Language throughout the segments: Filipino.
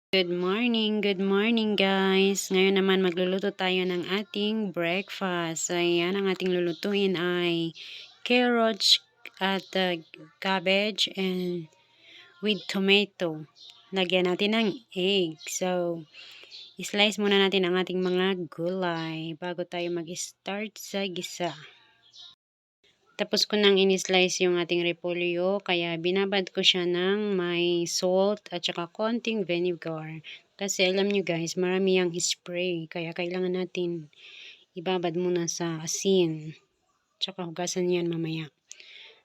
Good morning guys. Ngayon naman magluluto tayo ng ating breakfast. Ayan, ang ating lulutuin ay carrots at cabbage and with tomato. Lagyan natin ng egg. So, slice muna natin ang ating mga gulay bago tayo mag-start sa gisa. Tapos ko nang in-slice yung ating repolyo, kaya binabad ko siya ng may salt at saka konting vinegar. Kasi alam nyo guys, marami yung spray, kaya kailangan natin ibabad muna sa asin. Tsaka hugasan yan mamaya.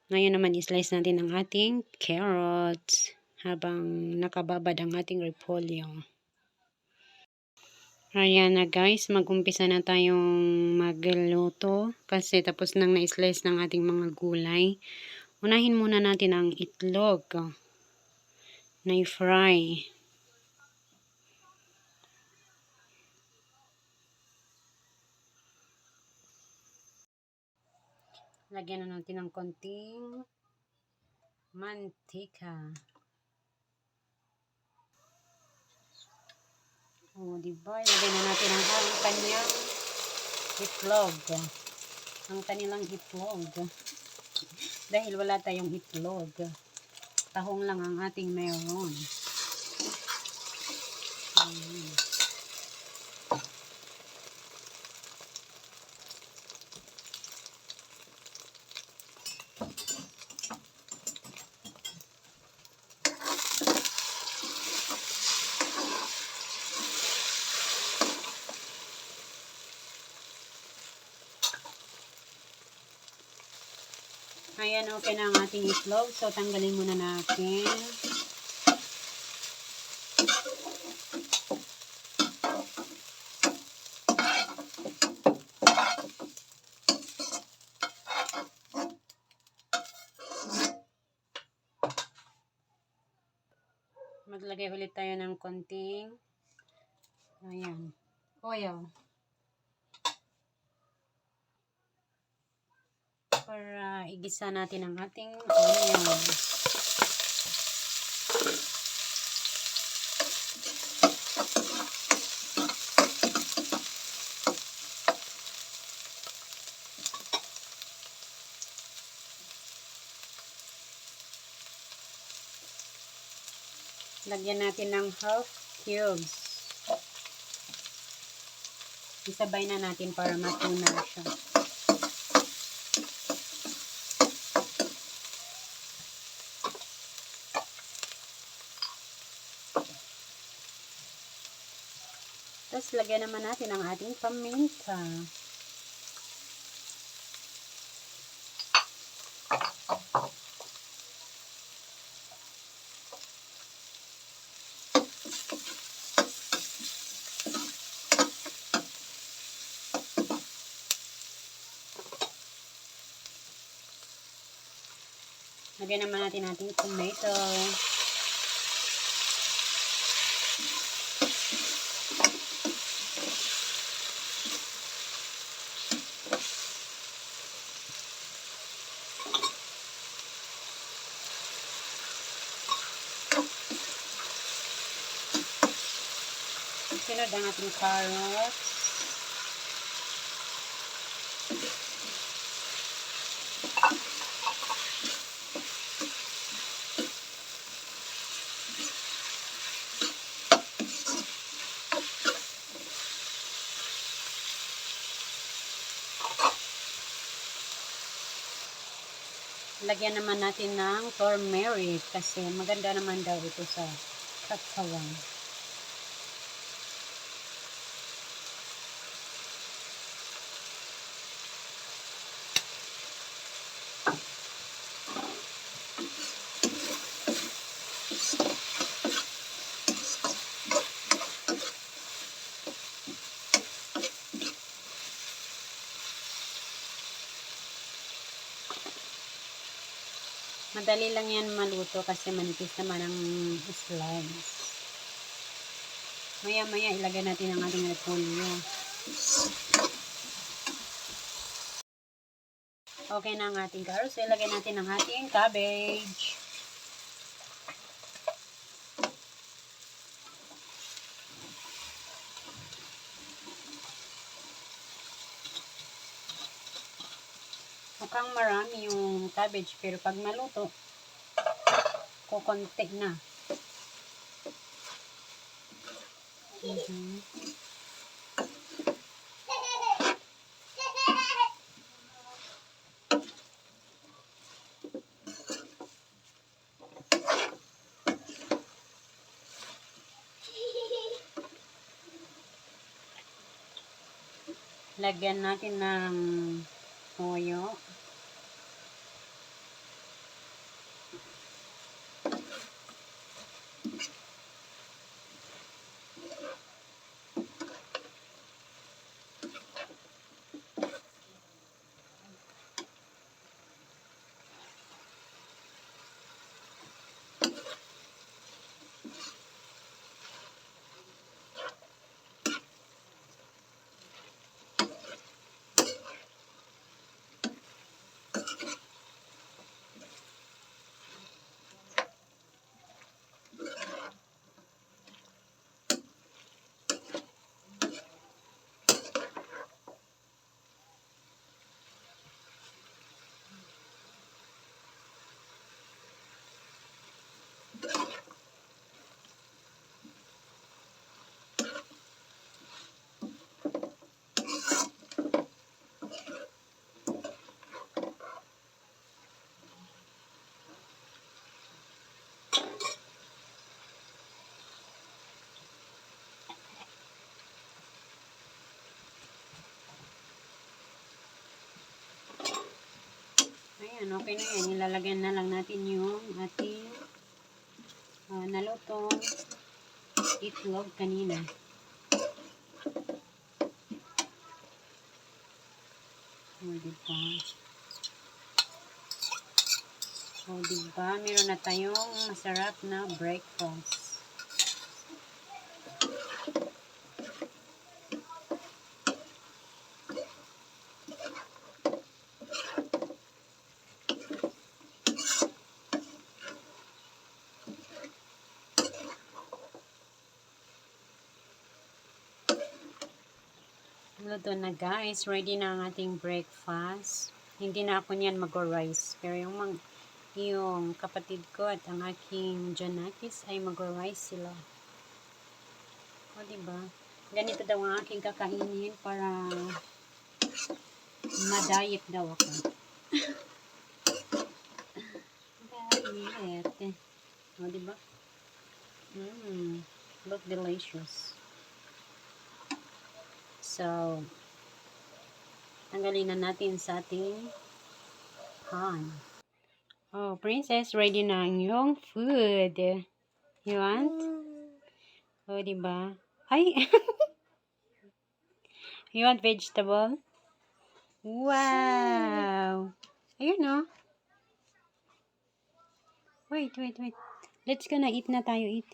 Ngayon naman i-slice natin ang ating carrots habang nakababad ang ating repolyo. Ayan na guys, mag-umpisa na tayong magluto kasi tapos nang na-slice ng ating mga gulay. Unahin muna natin ang itlog na i-fry. Lagyan na natin ng konting mantika. O, diba? Lagyan na natin ang kanyang itlog. Ang kanilang itlog. Dahil wala tayong itlog. Tahong lang ang ating meron. Ayan, okay na ang ating itlog. So, tanggalin muna natin. Maglagay ulit tayo ng konting oil. Para igisa natin ang ating onion. Lagyan natin ng half cubes. Isabay na natin para matunaw siya. Tapos lagyan naman natin ang ating paminta. Lagyan naman natin ating tomato. Sunod ang ating carrots. Lagyan naman natin ng turmeric kasi maganda naman daw ito sa katawan. Madali lang yan maluto kasi manipis naman ang slice. Maya-maya ilagay natin ang ating repolyo. Okay na ang ating carrots. Ilagay natin ang ating cabbage. mukhang marami yung cabbage, pero pag maluto, kukonti na. Lagyan natin ng toyo. Ayan, okay na yan. Ilalagyan na lang natin yung ating nalutong itlog kanina. O, diba? Meron na tayong masarap na breakfast. Luto na guys, ready na ang ating breakfast. Hindi na ako niyan mag-rice. Pero yung kapatid ko at ang aking Janakis ay mag-rice sila. O diba? Ganito daw ang aking kakainin para ma-diet daw ako. Diet. O diba? Look delicious. So, tanggalin na natin sa ating pan. Oh, princess, ready na ang iyong food. You want? Oh, diba? Ay! You want vegetable? Wow! Ayun, oh. Wait. Let's gonna eat na tayo, eat.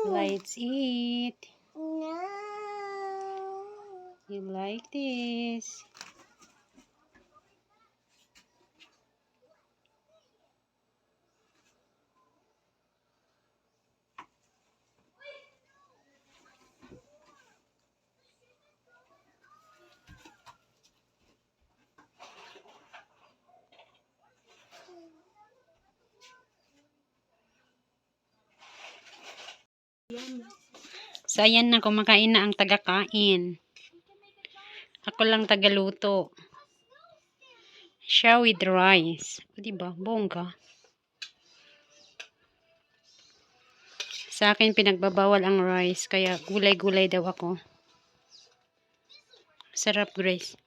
Let's eat. No. You like this? So, ayan na, kumakain na ang tagakain. Ako lang tagaluto. Siya with rice. O, diba? Bongga. Sa akin, pinagbabawal ang rice. Kaya, gulay-gulay daw ako. Sarap, Grace.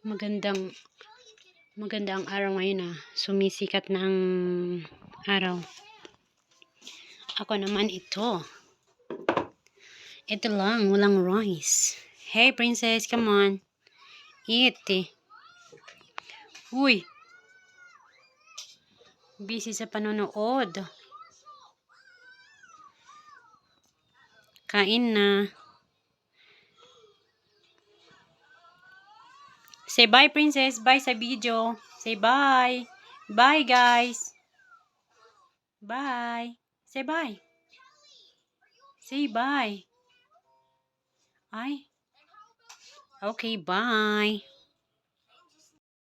Maganda ang araw ngayon, ah. Sumisikat na ang araw. Ako naman ito. Ito lang, walang rice. Hey, princess, come on. Eat. Uy. Busy sa panonood. Kain na. Say bye, princess. Bye sa video. Say bye. Bye, guys. Bye. Say bye. Say bye. Ay, okay, bye.